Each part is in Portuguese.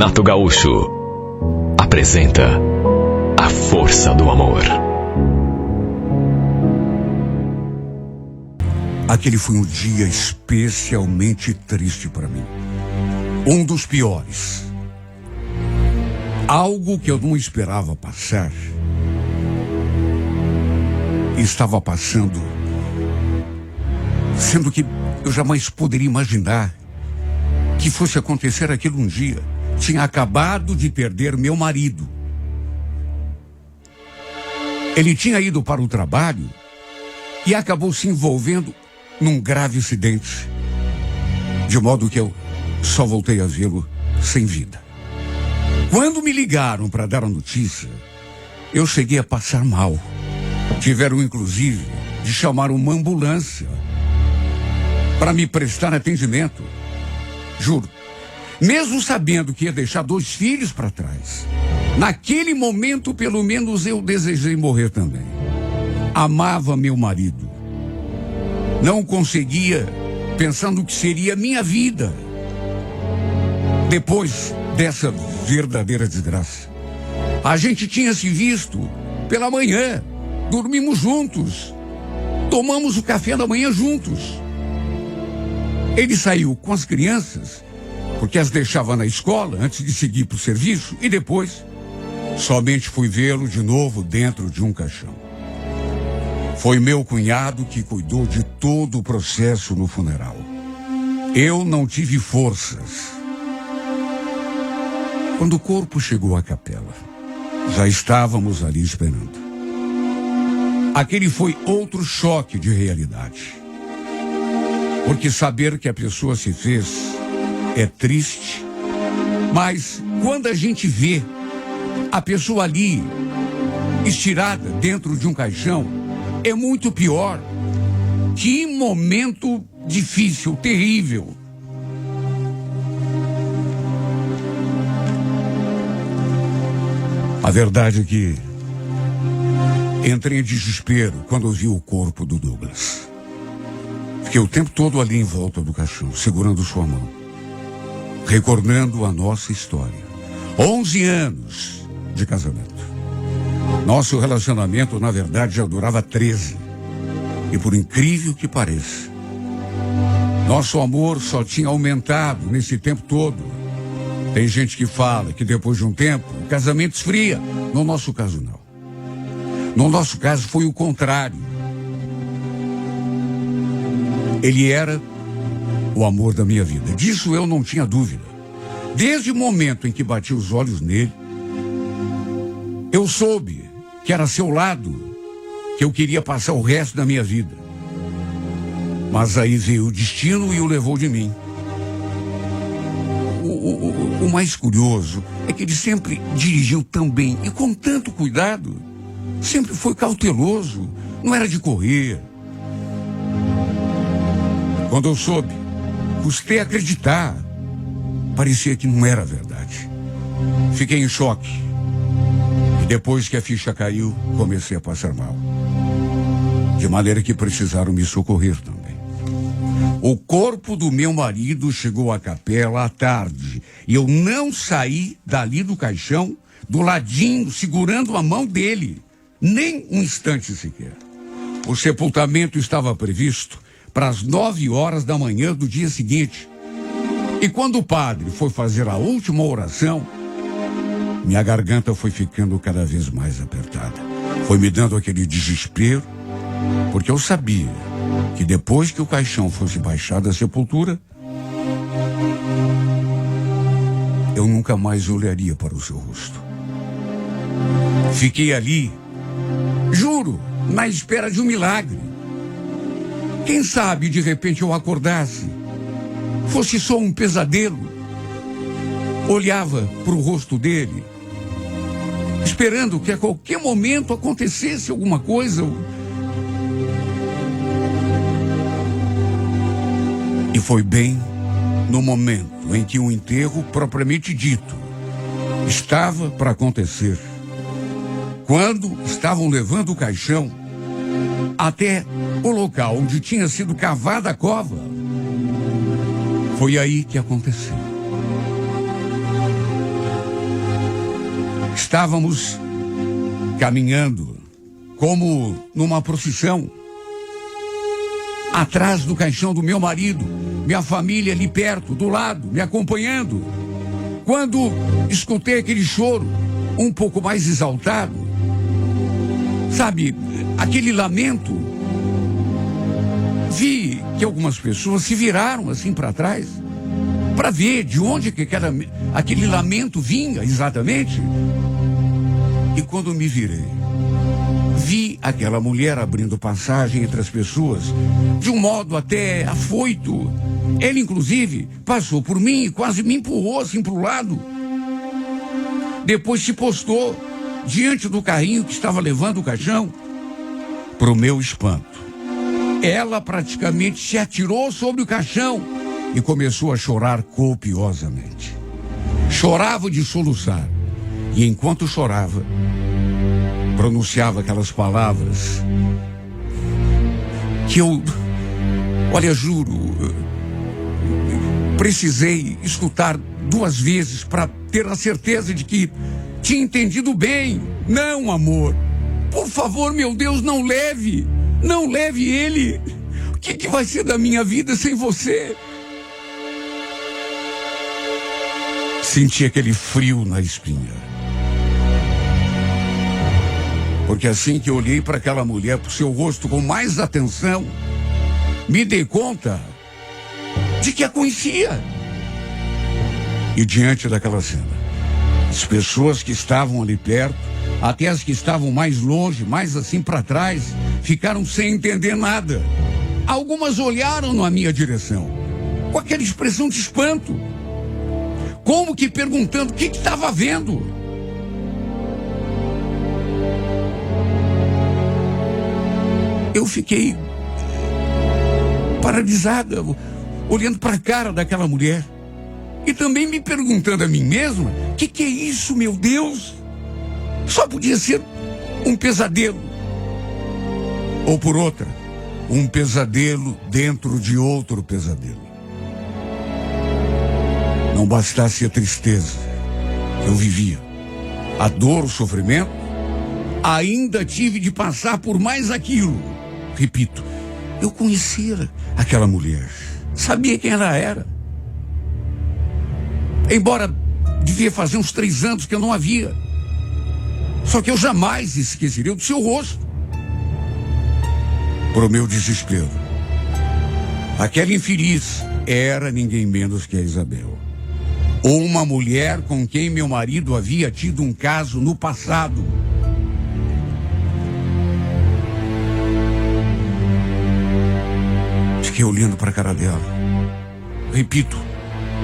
Renato Gaúcho apresenta A Força do Amor. Aquele foi um dia especialmente triste para mim. Um dos piores. Algo que eu não esperava passar. Estava passando, sendo que eu jamais poderia imaginar que fosse acontecer aquilo um dia. Tinha acabado de perder meu marido. Ele tinha ido para o trabalho e acabou se envolvendo num grave acidente, de modo que eu só voltei a vê-lo sem vida. Quando me ligaram para dar a notícia, eu cheguei a passar mal. Tiveram, inclusive, de chamar uma ambulância para me prestar atendimento. Juro, mesmo sabendo que ia deixar 2 filhos para trás, naquele momento, pelo menos, eu desejei morrer também. Amava meu marido. Não conseguia pensar no que seria minha vida depois dessa verdadeira desgraça. A gente tinha se visto pela manhã, dormimos juntos, tomamos o café da manhã juntos. Ele saiu com as crianças, porque as deixava na escola antes de seguir para o serviço, e depois somente fui vê-lo de novo dentro de um caixão. Foi meu cunhado que cuidou de todo o processo no funeral. Eu não tive forças. Quando o corpo chegou à capela, já estávamos ali esperando. Aquele foi outro choque de realidade. Porque saber que a pessoa se fez é triste, mas quando a gente vê a pessoa ali, estirada dentro de um caixão, é muito pior. Que momento difícil, terrível. A verdade é que entrei em desespero quando vi o corpo do Douglas. Fiquei o tempo todo ali em volta do caixão, segurando sua mão, recordando a nossa história. 11 anos de casamento. Nosso relacionamento, na verdade, já durava 13. E por incrível que pareça, nosso amor só tinha aumentado nesse tempo todo. Tem gente que fala que depois de um tempo, o casamento esfria. No nosso caso, não. No nosso caso, foi o contrário. Ele era o amor da minha vida. Disso eu não tinha dúvida. Desde o momento em que bati os olhos nele, eu soube que era a seu lado que eu queria passar o resto da minha vida. Mas aí veio o destino e o levou de mim. O mais curioso é que ele sempre dirigiu tão bem e com tanto cuidado. Sempre foi cauteloso, não era de correr. Quando eu soube, custei a acreditar. Parecia que não era verdade. Fiquei em choque. E depois que a ficha caiu, comecei a passar mal. De maneira que precisaram me socorrer também. O corpo do meu marido chegou à capela à tarde. E eu não saí dali do caixão, do ladinho, segurando a mão dele. Nem um instante sequer. O sepultamento estava previsto para as 9 horas da manhã do dia seguinte. E quando o padre foi fazer a última oração, minha garganta foi ficando cada vez mais apertada. Foi me dando aquele desespero, porque eu sabia que depois que o caixão fosse baixado à sepultura, eu nunca mais olharia para o seu rosto. Fiquei ali, juro, na espera de um milagre. Quem sabe, de repente, eu acordasse, fosse só um pesadelo. Olhava para o rosto dele, esperando que a qualquer momento acontecesse alguma coisa. E foi bem no momento em que o enterro propriamente dito estava para acontecer. Quando estavam levando o caixão até o local onde tinha sido cavada a cova, foi aí que aconteceu. Estávamos caminhando como numa procissão, atrás do caixão do meu marido, minha família ali perto, do lado, me acompanhando. Quando escutei aquele choro um pouco mais exaltado, sabe, aquele lamento, vi que algumas pessoas se viraram assim para trás, para ver de onde que aquele lamento vinha exatamente. E quando me virei, vi aquela mulher abrindo passagem entre as pessoas, de um modo até afoito. Ele, inclusive, passou por mim e quase me empurrou assim para o lado. Depois se postou diante do carrinho que estava levando o caixão. Para o meu espanto, ela praticamente se atirou sobre o caixão e começou a chorar copiosamente. Chorava de soluçar. E enquanto chorava, pronunciava aquelas palavras que eu, olha, juro, precisei escutar 2 vezes para ter a certeza de que tinha entendido bem. Não, amor, por favor, meu Deus, não leve ele. O que vai ser da minha vida sem você? Senti aquele frio na espinha. Porque assim que eu olhei para aquela mulher, para o seu rosto com mais atenção, me dei conta de que a conhecia. E diante daquela cena, as pessoas que estavam ali perto, até as que estavam mais longe, mais assim para trás, ficaram sem entender nada. Algumas olharam na minha direção, com aquela expressão de espanto, como que perguntando o que estava vendo. Eu fiquei paralisada, olhando para a cara daquela mulher e também me perguntando a mim mesma: o que é isso, meu Deus? Só podia ser um pesadelo. Ou por outra, um pesadelo dentro de outro pesadelo. Não bastasse a tristeza que eu vivia, a dor, o sofrimento, ainda tive de passar por mais aquilo. Repito, eu conhecia aquela mulher, sabia quem ela era. Embora devia fazer uns 3 anos que eu não a via. Só que eu jamais esqueceria do seu rosto. Para o meu desespero, aquela infeliz era ninguém menos que a Isabel. Uma mulher com quem meu marido havia tido um caso no passado. Fiquei olhando para a cara dela. Repito,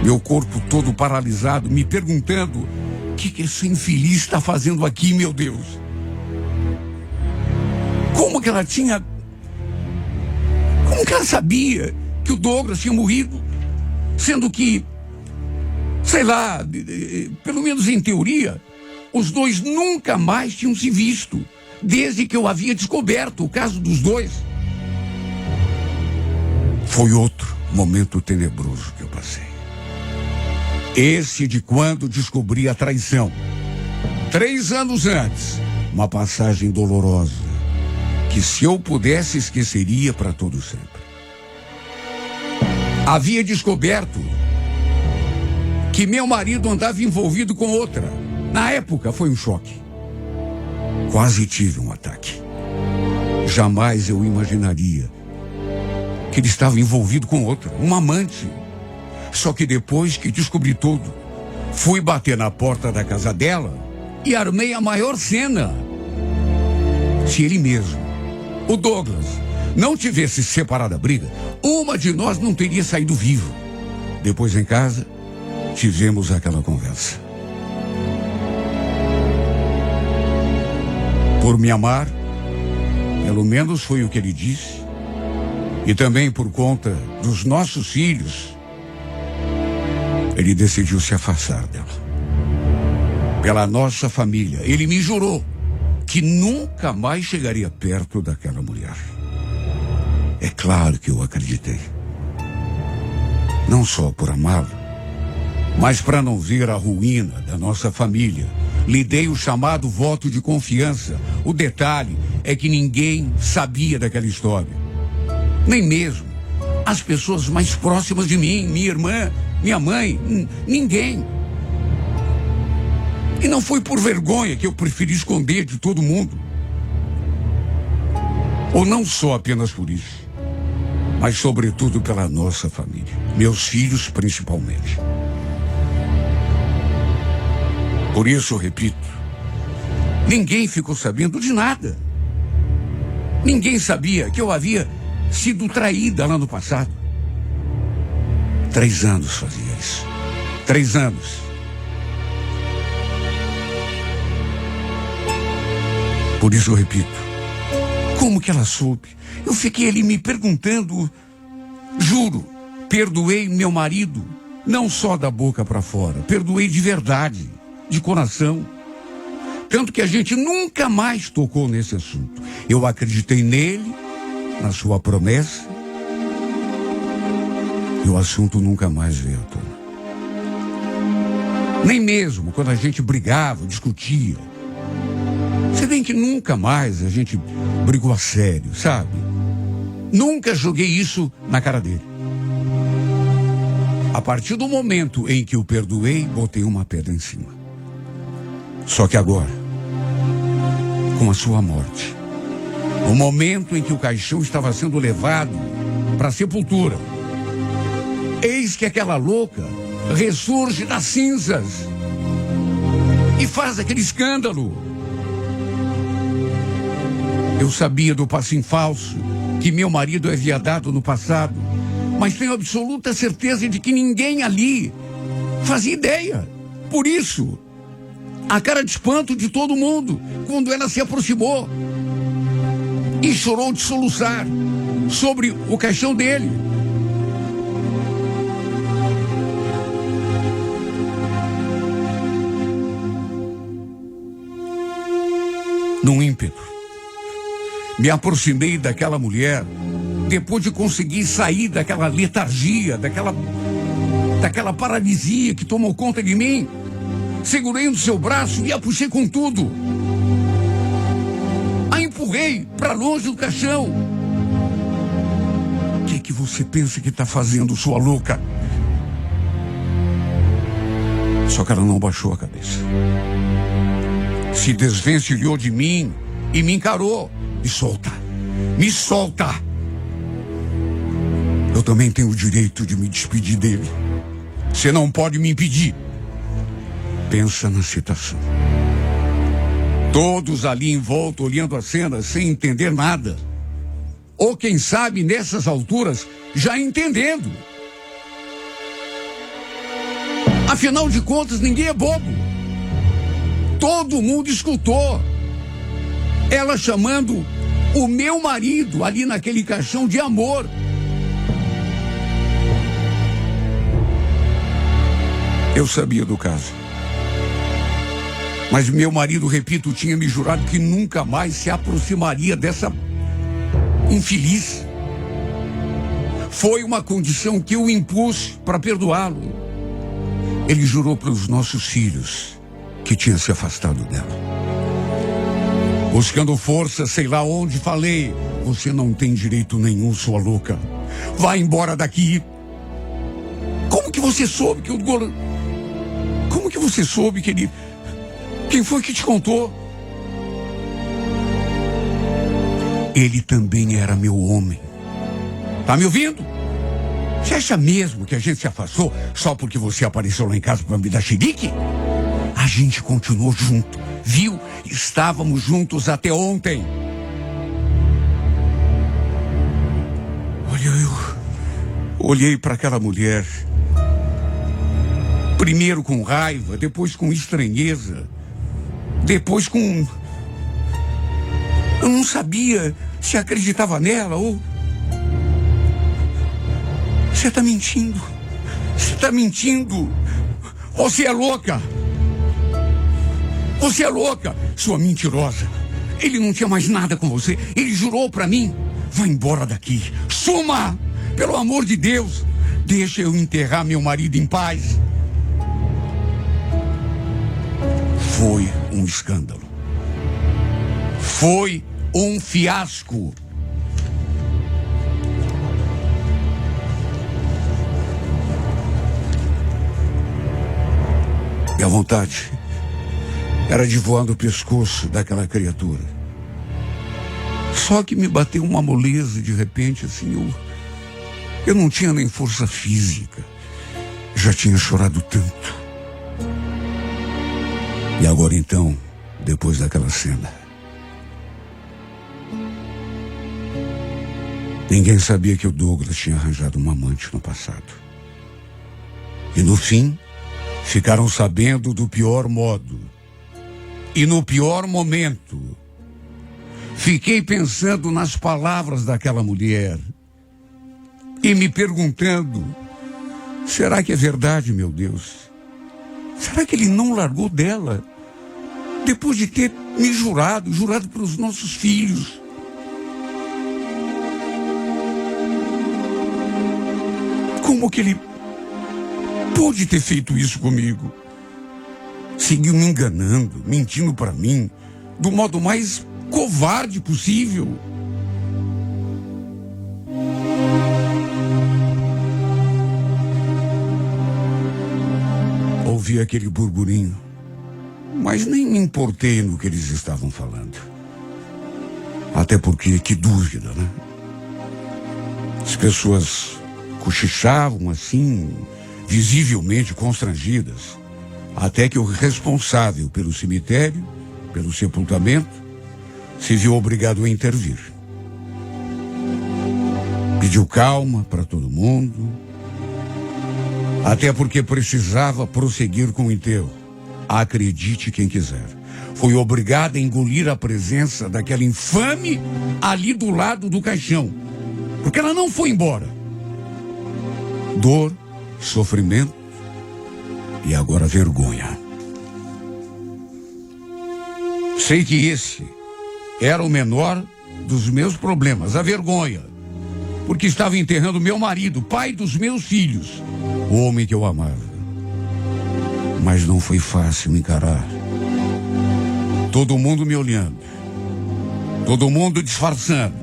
meu corpo todo paralisado, me perguntando: o que essa infeliz está fazendo aqui, meu Deus? Como que ela sabia que o Douglas tinha morrido? Sendo que, sei lá, pelo menos em teoria, os dois nunca mais tinham se visto, desde que eu havia descoberto o caso dos dois. Foi outro momento tenebroso que eu passei. Esse de quando descobri a traição. 3 anos antes, uma passagem dolorosa, que se eu pudesse esqueceria para todo sempre. Havia descoberto que meu marido andava envolvido com outra. Na época foi um choque. Quase tive um ataque. Jamais eu imaginaria que ele estava envolvido com outra, uma amante. Só que depois que descobri tudo, fui bater na porta da casa dela e armei a maior cena. Se ele mesmo, o Douglas, não tivesse separado a briga, uma de nós não teria saído vivo. Depois em casa, tivemos aquela conversa. Por me amar, pelo menos foi o que ele disse, e também por conta dos nossos filhos, ele decidiu se afastar dela. Pela nossa família, ele me jurou que nunca mais chegaria perto daquela mulher. É claro que eu acreditei. Não só por amá-lo, mas para não ver a ruína da nossa família, Lhe dei o chamado voto de confiança. O detalhe é que ninguém sabia daquela história. Nem mesmo as pessoas mais próximas de mim, minha irmã, minha mãe, ninguém. E não foi por vergonha que eu preferi esconder de todo mundo. Ou não só apenas por isso, mas sobretudo pela nossa família, meus filhos principalmente. Por isso, eu repito, ninguém ficou sabendo de nada. Ninguém sabia que eu havia sido traída lá no passado. 3 anos fazia isso. 3 anos. Por isso eu repito, como que ela soube? Eu fiquei ali me perguntando. Juro, perdoei meu marido, não só da boca para fora, perdoei de verdade, de coração. Tanto que a gente nunca mais tocou nesse assunto. Eu acreditei nele, na sua promessa, e o assunto nunca mais veio à tona. Nem mesmo quando a gente brigava, discutia. Se bem que nunca mais a gente brigou a sério, sabe? Nunca joguei isso na cara dele. A partir do momento em que o perdoei, botei uma pedra em cima. Só que agora, com a sua morte, no momento em que o caixão estava sendo levado para a sepultura, eis que aquela louca ressurge das cinzas e faz aquele escândalo. Eu sabia do passinho falso que meu marido havia dado no passado, mas tenho absoluta certeza de que ninguém ali fazia ideia. Por isso, a cara de espanto de todo mundo quando ela se aproximou e chorou de soluçar sobre o caixão dele. Num ímpeto, me aproximei daquela mulher, depois de conseguir sair daquela letargia, daquela paralisia que tomou conta de mim. Segurei no seu braço e a puxei com tudo. A empurrei para longe do caixão. O que você pensa que está fazendo, sua louca? Só que ela não baixou a cabeça. Se desvencilhou de mim e me encarou. Me solta! Me solta! Eu também tenho o direito de me despedir dele. Você não pode me impedir. Pensa na situação. Todos ali em volta olhando a cena sem entender nada. Ou quem sabe nessas alturas já entendendo. Afinal de contas, ninguém é bobo. Todo mundo escutou ela chamando o meu marido ali naquele caixão de amor. Eu sabia do caso. Mas meu marido, repito, tinha me jurado que nunca mais se aproximaria dessa infeliz. Foi uma condição que eu impus para perdoá-lo. Ele jurou para os nossos filhos que tinha se afastado dela. Buscando força, sei lá onde, falei: você não tem direito nenhum, sua louca. Vai embora daqui. Como que você soube que o Golan... Como que você soube que ele... Quem foi que te contou? Ele também era meu homem. Tá me ouvindo? Você acha mesmo que a gente se afastou só porque você apareceu lá em casa para me dar xerique? A gente continuou junto, viu? Estávamos juntos até ontem. Olha, eu olhei para aquela mulher. Primeiro com raiva, depois com estranheza, depois com... Eu não sabia se acreditava nela ou... Você está mentindo. Você está mentindo. Você é louca. Você é louca, sua mentirosa. Ele não tinha mais nada com você. Ele jurou para mim. Vai embora daqui. Suma! Pelo amor de Deus. Deixa eu enterrar meu marido em paz. Foi um escândalo. Foi um fiasco. Minha vontade era de voar no pescoço daquela criatura. Só que me bateu uma moleza de repente, assim, eu não tinha nem força física. Já tinha chorado tanto. E agora então, depois daquela cena, ninguém sabia que o Douglas tinha arranjado uma amante no passado. E no fim, ficaram sabendo do pior modo. E no pior momento. Fiquei pensando nas palavras daquela mulher. E me perguntando, será que é verdade, meu Deus? Será que ele não largou dela? Depois de ter me jurado pelos nossos filhos. Como que ele pôde ter feito isso comigo? Seguiu me enganando, mentindo para mim, do modo mais covarde possível. Ouvi aquele burburinho, mas nem me importei no que eles estavam falando. Até porque, que dúvida, né? As pessoas cochichavam assim, visivelmente constrangidas, até que o responsável pelo cemitério, pelo sepultamento, se viu obrigado a intervir. Pediu calma para todo mundo, até porque precisava prosseguir com o enterro. Acredite quem quiser. Foi obrigado a engolir a presença daquela infame ali do lado do caixão, porque ela não foi embora. Dor, sofrimento e agora vergonha. Sei que esse era o menor dos meus problemas, a vergonha, porque estava enterrando meu marido, pai dos meus filhos, o homem que eu amava. Mas não foi fácil encarar. Todo mundo me olhando, todo mundo disfarçando,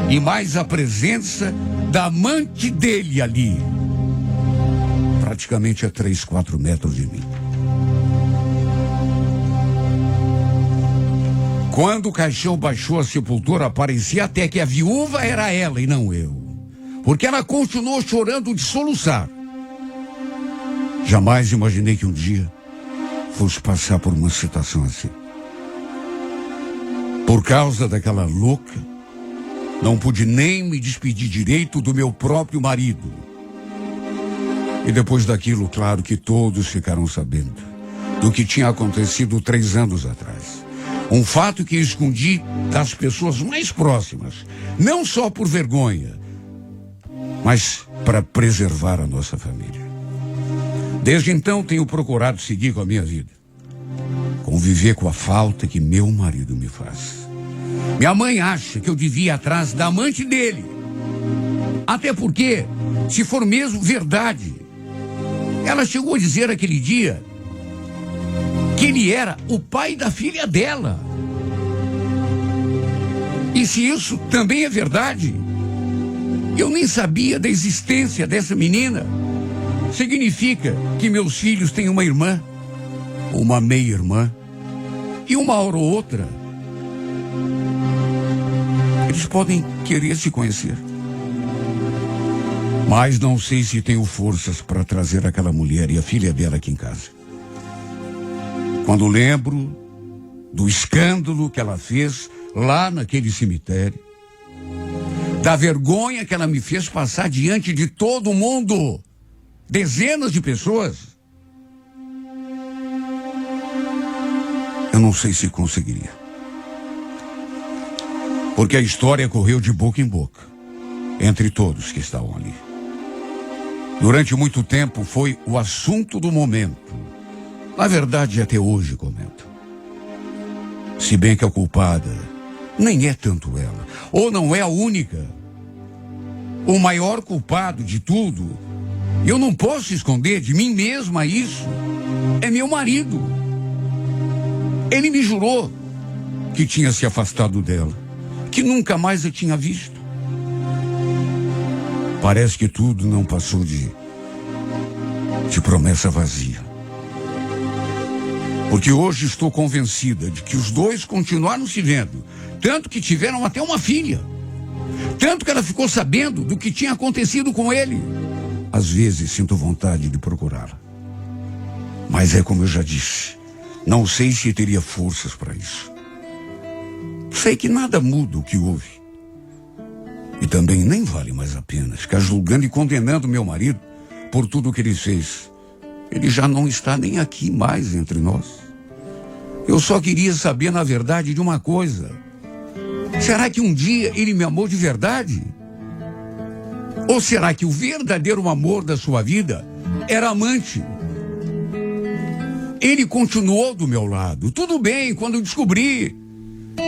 e mais a presença da amante dele ali, praticamente a 3, 4 metros de mim. Quando o caixão baixou a sepultura, parecia até que a viúva era ela e não eu, porque ela continuou chorando de soluçar. Jamais imaginei que um dia fosse passar por uma situação assim. Por causa daquela louca, não pude nem me despedir direito do meu próprio marido. E depois daquilo, claro que todos ficaram sabendo do que tinha acontecido 3 anos atrás. Um fato que escondi das pessoas mais próximas, não só por vergonha, mas para preservar a nossa família. Desde então tenho procurado seguir com a minha vida, conviver com a falta que meu marido me faz. Minha mãe acha que eu devia ir atrás da amante dele. Até porque, se for mesmo verdade, ela chegou a dizer aquele dia que ele era o pai da filha dela. E se isso também é verdade, eu nem sabia da existência dessa menina. Significa que meus filhos têm uma irmã, uma meia-irmã, e uma hora ou outra eles podem querer se conhecer. Mas não sei se tenho forças para trazer aquela mulher e a filha dela aqui em casa. Quando lembro do escândalo que ela fez lá naquele cemitério, da vergonha que ela me fez passar diante de todo mundo, dezenas de pessoas, eu não sei se conseguiria. Porque a história correu de boca em boca, entre todos que estavam ali. Durante muito tempo foi o assunto do momento. Na verdade, até hoje comento. Se bem que a culpada nem é tanto ela, ou não é a única. O maior culpado de tudo, eu não posso esconder de mim mesma isso, é meu marido. Ele me jurou que tinha se afastado dela, que nunca mais a tinha visto. Parece que tudo não passou de promessa vazia. Porque hoje estou convencida de que os dois continuaram se vendo, tanto que tiveram até uma filha, tanto que ela ficou sabendo do que tinha acontecido com ele. Às vezes sinto vontade de procurá-la, mas é como eu já disse, não sei se teria forças para isso. Sei que nada muda o que houve, e também nem vale mais a pena ficar julgando e condenando meu marido por tudo o que ele fez. Ele já não está nem aqui mais entre nós. Eu só queria saber, na verdade, de uma coisa. Será que um dia ele me amou de verdade? Ou será que o verdadeiro amor da sua vida era amante? Ele continuou do meu lado. Tudo bem, quando eu descobri.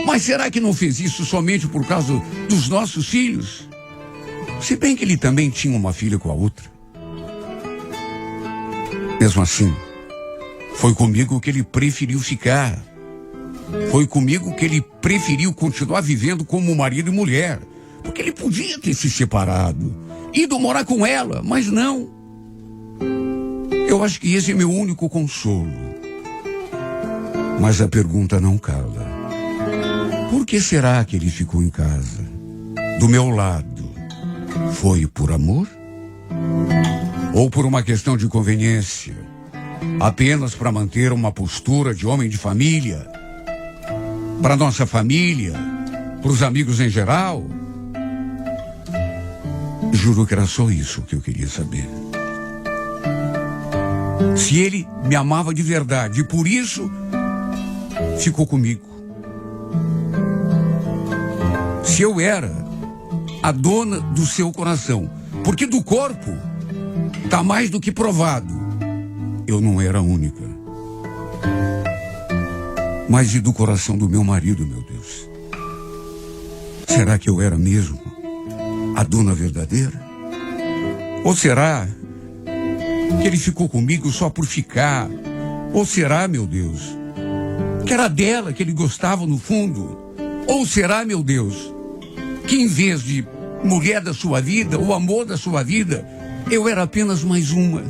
Mas será que não fez isso somente por causa dos nossos filhos? Se bem que ele também tinha uma filha com a outra. Mesmo assim, foi comigo que ele preferiu ficar. Foi comigo que ele preferiu continuar vivendo como marido e mulher. Porque ele podia ter se separado, ido morar com ela, mas não. Eu acho que esse é meu único consolo. Mas a pergunta não cala. Por que será que ele ficou em casa, do meu lado? Foi por amor? Ou por uma questão de conveniência? Apenas para manter uma postura de homem de família? Para nossa família? Para os amigos em geral? Juro que era só isso que eu queria saber. Se ele me amava de verdade e por isso ficou comigo. Se eu era a dona do seu coração, porque do corpo está mais do que provado, eu não era a única. Mas e do coração do meu marido, meu Deus? Será que eu era mesmo a dona verdadeira? Ou será que ele ficou comigo só por ficar? Ou será, meu Deus, que era dela que ele gostava no fundo? Ou será, meu Deus, que em vez de mulher da sua vida, o amor da sua vida, eu era apenas mais uma?